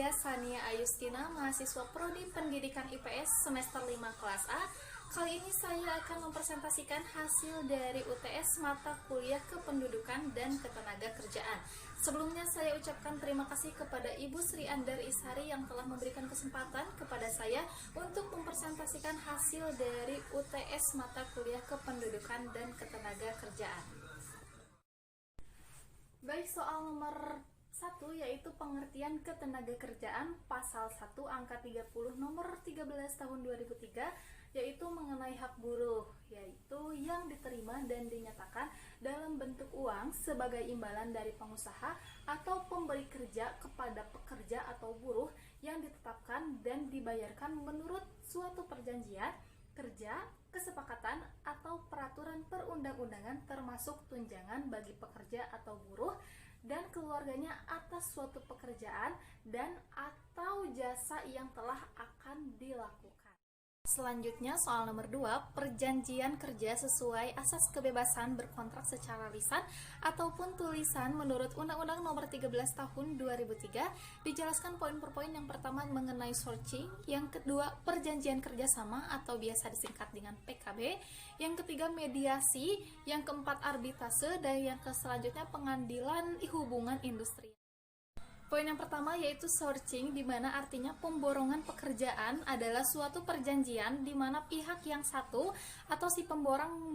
saya Sania Ayustina, mahasiswa Prodi Pendidikan IPS semester 5 kelas A. Kali ini saya akan mempresentasikan hasil dari UTS mata kuliah Kependudukan dan Ketenagakerjaan. Sebelumnya saya ucapkan terima kasih kepada Ibu Sri Andar Ishari yang telah memberikan kesempatan kepada saya untuk mempresentasikan hasil dari UTS mata kuliah Kependudukan dan Ketenagakerjaan. Baik, soal nomor 1 yaitu pengertian ketenagakerjaan pasal 1 angka 30 nomor 13 tahun 2003 yaitu mengenai hak buruh, yaitu yang diterima dan dinyatakan dalam bentuk uang sebagai imbalan dari pengusaha atau pemberi kerja kepada pekerja atau buruh yang ditetapkan dan dibayarkan menurut suatu perjanjian kerja, kesepakatan, atau peraturan perundang-undangan termasuk tunjangan bagi pekerja atau buruh dan keluarganya atas suatu pekerjaan dan atau jasa yang telah akan dilakukan. Selanjutnya soal nomor 2, perjanjian kerja sesuai asas kebebasan berkontrak secara lisan ataupun tulisan menurut Undang-Undang Nomor 13 Tahun 2003. Dijelaskan poin per poin. Yang pertama mengenai sourcing, yang kedua perjanjian kerjasama atau biasa disingkat dengan PKB, yang ketiga mediasi, yang keempat arbitrase, dan yang selanjutnya pengadilan hubungan industri. Poin yang pertama yaitu sourcing, di mana artinya pemborongan pekerjaan adalah suatu perjanjian di mana pihak yang satu atau si pemborong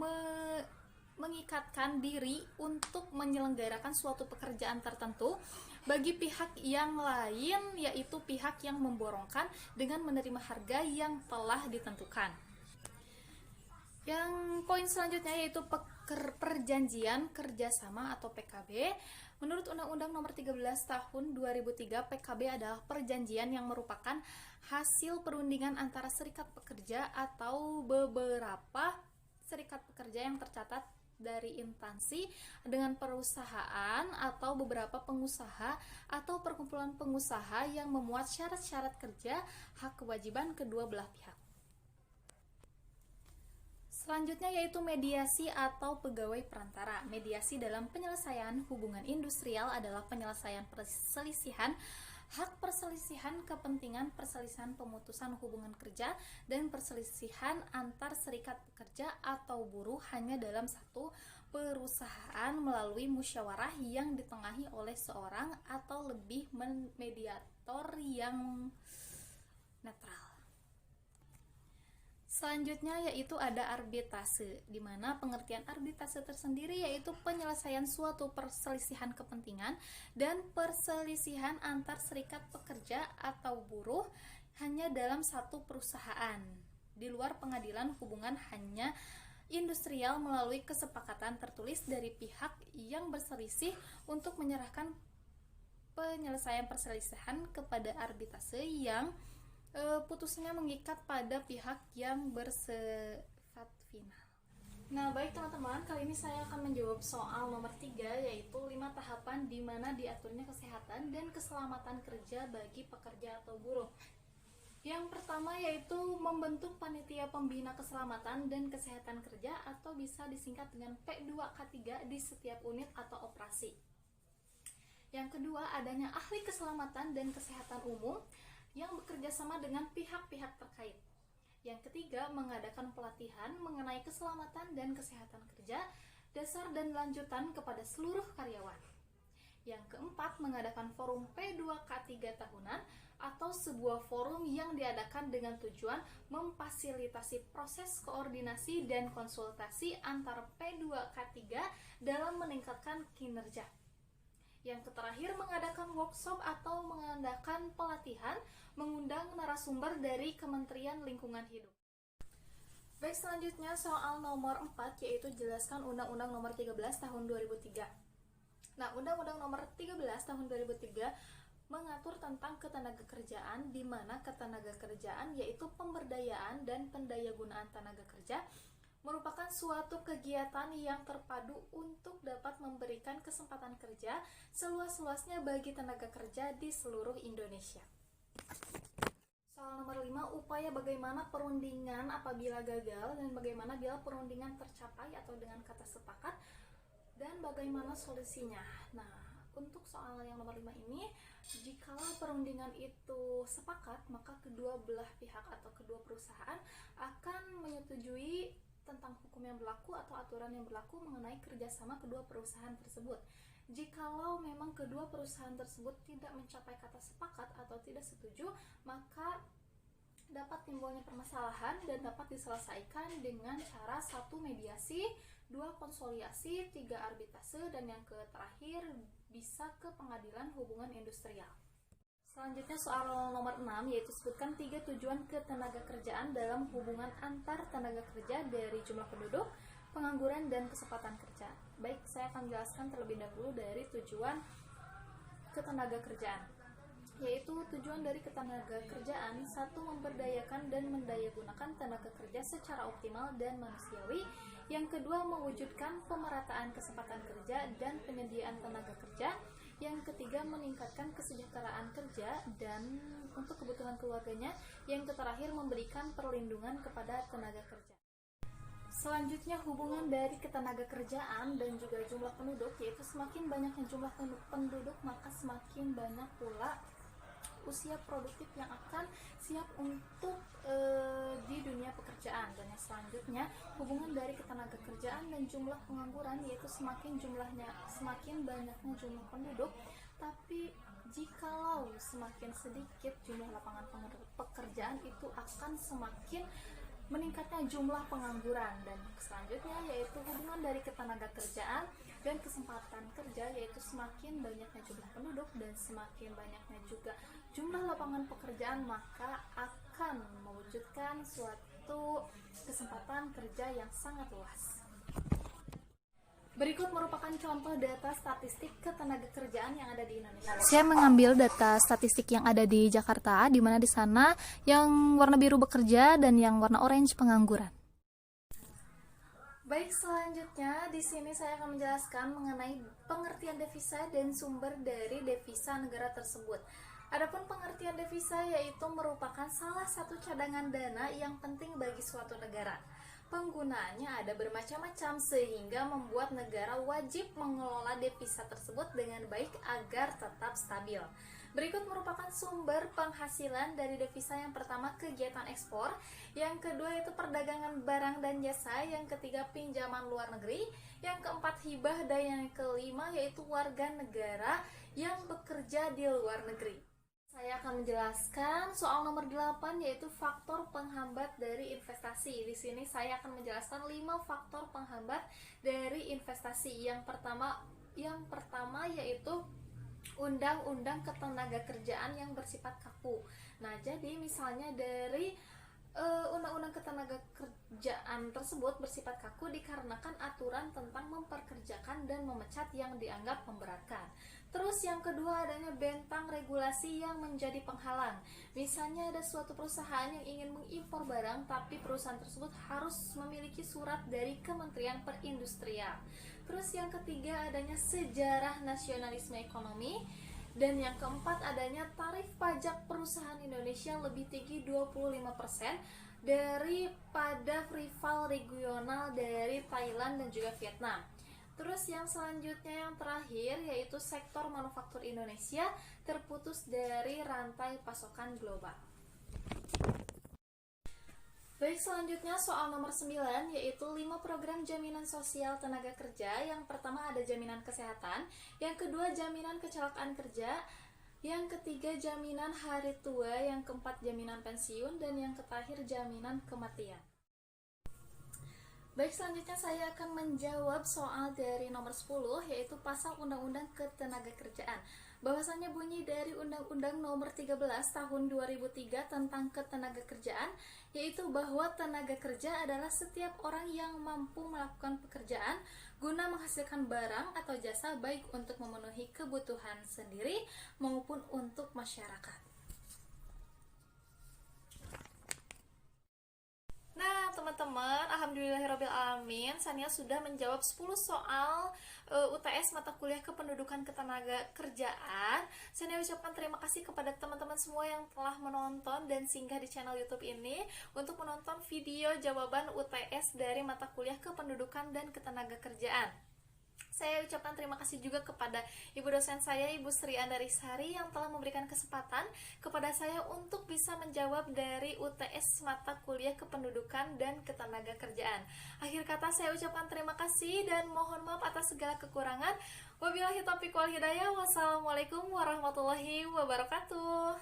mengikatkan diri untuk menyelenggarakan suatu pekerjaan tertentu bagi pihak yang lain, yaitu pihak yang memborongkan dengan menerima harga yang telah ditentukan. Yang poin selanjutnya yaitu perjanjian kerjasama atau PKB. Menurut Undang-Undang Nomor 13 Tahun 2003, PKB adalah perjanjian yang merupakan hasil perundingan antara serikat pekerja atau beberapa serikat pekerja yang tercatat dari instansi dengan perusahaan atau beberapa pengusaha atau perkumpulan pengusaha yang memuat syarat-syarat kerja, hak kewajiban kedua belah pihak. Selanjutnya yaitu mediasi atau pegawai perantara. Mediasi dalam penyelesaian hubungan industrial adalah penyelesaian perselisihan, hak perselisihan kepentingan, perselisihan pemutusan hubungan kerja, dan perselisihan antar serikat pekerja atau buruh hanya dalam satu perusahaan melalui musyawarah yang ditengahi oleh seorang atau lebih mediator yang netral. Selanjutnya yaitu ada arbitrase, di mana pengertian arbitrase tersendiri yaitu penyelesaian suatu perselisihan kepentingan dan perselisihan antar serikat pekerja atau buruh hanya dalam satu perusahaan, di luar pengadilan hubungan hanya industrial melalui kesepakatan tertulis dari pihak yang berselisih untuk menyerahkan penyelesaian perselisihan kepada arbitrase yang putusnya mengikat pada pihak yang bersifat final. Nah, baik teman-teman, kali ini saya akan menjawab soal nomor 3 yaitu 5 tahapan di mana diaturnya kesehatan dan keselamatan kerja bagi pekerja atau buruh. Yang pertama yaitu membentuk panitia pembina keselamatan dan kesehatan kerja atau bisa disingkat dengan P2K3 di setiap unit atau operasi. Yang kedua, adanya ahli keselamatan dan kesehatan umum yang bekerja sama dengan pihak-pihak terkait. Yang ketiga, mengadakan pelatihan mengenai keselamatan dan kesehatan kerja dasar dan lanjutan kepada seluruh karyawan. Yang keempat, mengadakan forum P2K3 tahunan atau sebuah forum yang diadakan dengan tujuan memfasilitasi proses koordinasi dan konsultasi antara P2K3 dalam meningkatkan kinerja. Yang terakhir, mengadakan workshop atau mengadakan pelatihan, mengundang narasumber dari Kementerian Lingkungan Hidup. Baik, selanjutnya soal nomor 4 yaitu jelaskan Undang-Undang Nomor 13 Tahun 2003. Nah, Undang-Undang Nomor 13 Tahun 2003 mengatur tentang ketenagakerjaan, di mana ketenagakerjaan yaitu pemberdayaan dan pendayagunaan tenaga kerja merupakan suatu kegiatan yang terpadu untuk dapat memberikan kesempatan kerja seluas-luasnya bagi tenaga kerja di seluruh Indonesia. Soal nomor 5, upaya bagaimana perundingan apabila gagal dan bagaimana bila perundingan tercapai atau dengan kata sepakat dan bagaimana solusinya. Nah, untuk soal yang nomor 5 ini Jikalau perundingan itu sepakat, maka kedua belah pihak atau kedua perusahaan akan menyetujui tentang hukum yang berlaku atau aturan yang berlaku mengenai kerjasama kedua perusahaan tersebut. Jikalau memang kedua perusahaan tersebut tidak mencapai kata sepakat atau tidak setuju, maka dapat timbulnya permasalahan dan dapat diselesaikan dengan cara 1. Mediasi, 2. Konsoliasi, 3. Arbitrase, dan yang terakhir bisa ke pengadilan hubungan industrial. Selanjutnya soal nomor 6, yaitu sebutkan 3 tujuan ketenagakerjaan dalam hubungan antar tenaga kerja dari jumlah penduduk, pengangguran, dan kesempatan kerja. Baik, saya akan menjelaskan terlebih dahulu dari tujuan ketenagakerjaan, yaitu tujuan dari ketenagakerjaan 1. Memberdayakan dan mendayagunakan tenaga kerja secara optimal dan manusiawi. Yang kedua, mewujudkan pemerataan kesempatan kerja dan penyediaan tenaga kerja. Yang ketiga, meningkatkan kesejahteraan kerja dan untuk kebutuhan keluarganya. Yang terakhir, memberikan perlindungan kepada tenaga kerja. Selanjutnya, hubungan dari ketenagakerjaan dan juga jumlah penduduk, yaitu semakin banyaknya jumlah penduduk, maka semakin banyak pula usia produktif yang akan siap untuk di dunia pekerjaan. Dan yang selanjutnya, hubungan dari ketenagakerjaan dan jumlah pengangguran, yaitu semakin banyaknya jumlah penduduk, tapi jikalau semakin sedikit jumlah lapangan pekerjaan, itu akan semakin meningkatnya jumlah pengangguran. Dan selanjutnya yaitu hubungan dari ketenagakerjaan dan kesempatan kerja, yaitu semakin banyaknya jumlah penduduk dan semakin banyaknya juga jumlah lapangan pekerjaan, maka akan mewujudkan suatu kesempatan kerja yang sangat luas. Berikut merupakan contoh data statistik ketenagakerjaan yang ada di Indonesia. Saya mengambil data statistik yang ada di Jakarta, di mana di sana yang warna biru bekerja dan yang warna orange pengangguran. Baik, selanjutnya di sini saya akan menjelaskan mengenai pengertian devisa dan sumber dari devisa negara tersebut. Adapun pengertian devisa yaitu merupakan salah satu cadangan dana yang penting bagi suatu negara. Penggunaannya ada bermacam-macam sehingga membuat negara wajib mengelola devisa tersebut dengan baik agar tetap stabil. Berikut merupakan sumber penghasilan dari devisa. Yang pertama, kegiatan ekspor. Yang kedua itu perdagangan barang dan jasa. Yang ketiga, pinjaman luar negeri. Yang keempat, hibah. Dan yang kelima yaitu warga negara yang bekerja di luar negeri. Saya akan menjelaskan soal nomor 8, yaitu faktor penghambat dari investasi. Di sini saya akan menjelaskan 5 faktor penghambat dari investasi. Yang pertama yaitu undang-undang ketenagakerjaan yang bersifat kaku. Nah, jadi misalnya dari undang-undang ketenagakerjaan tersebut bersifat kaku dikarenakan aturan tentang memperkerjakan dan memecat yang dianggap memberatkan. Terus yang kedua, adanya bentang regulasi yang menjadi penghalang. Misalnya ada suatu perusahaan yang ingin mengimpor barang, tapi perusahaan tersebut harus memiliki surat dari Kementerian Perindustrian. Terus yang ketiga, adanya sejarah nasionalisme ekonomi. Dan yang keempat, adanya tarif pajak perusahaan Indonesia lebih tinggi 25% daripada rival regional dari Thailand dan juga Vietnam. Terus yang selanjutnya, yang terakhir, yaitu sektor manufaktur Indonesia terputus dari rantai pasokan global. Baik, selanjutnya soal nomor 9, yaitu 5 program jaminan sosial tenaga kerja. Yang pertama ada jaminan kesehatan, yang kedua jaminan kecelakaan kerja, yang ketiga jaminan hari tua, yang keempat jaminan pensiun, dan yang terakhir jaminan kematian. Baik, selanjutnya saya akan menjawab soal dari nomor 10, yaitu pasal Undang-Undang Ketenagakerjaan. Bahwasanya bunyi dari Undang-Undang nomor 13 tahun 2003 tentang ketenagakerjaan, yaitu bahwa tenaga kerja adalah setiap orang yang mampu melakukan pekerjaan guna menghasilkan barang atau jasa, baik untuk memenuhi kebutuhan sendiri maupun untuk masyarakat. Nah, teman-teman, alhamdulillahirrabbilalamin, Sania sudah menjawab 10 soal UTS mata kuliah kependudukan ketenagakerjaan. Sania ucapkan terima kasih kepada teman-teman semua yang telah menonton dan singgah di channel YouTube ini untuk menonton video jawaban UTS dari mata kuliah kependudukan dan ketenagakerjaan. Saya ucapkan terima kasih juga kepada ibu dosen saya, Ibu Sri Andarisari, yang telah memberikan kesempatan kepada saya untuk bisa menjawab dari UTS mata kuliah kependudukan dan ketenagakerjaan. Akhir kata saya ucapkan terima kasih dan mohon maaf atas segala kekurangan. Wabillahi taufiq wal hidayah. Wassalamualaikum warahmatullahi wabarakatuh.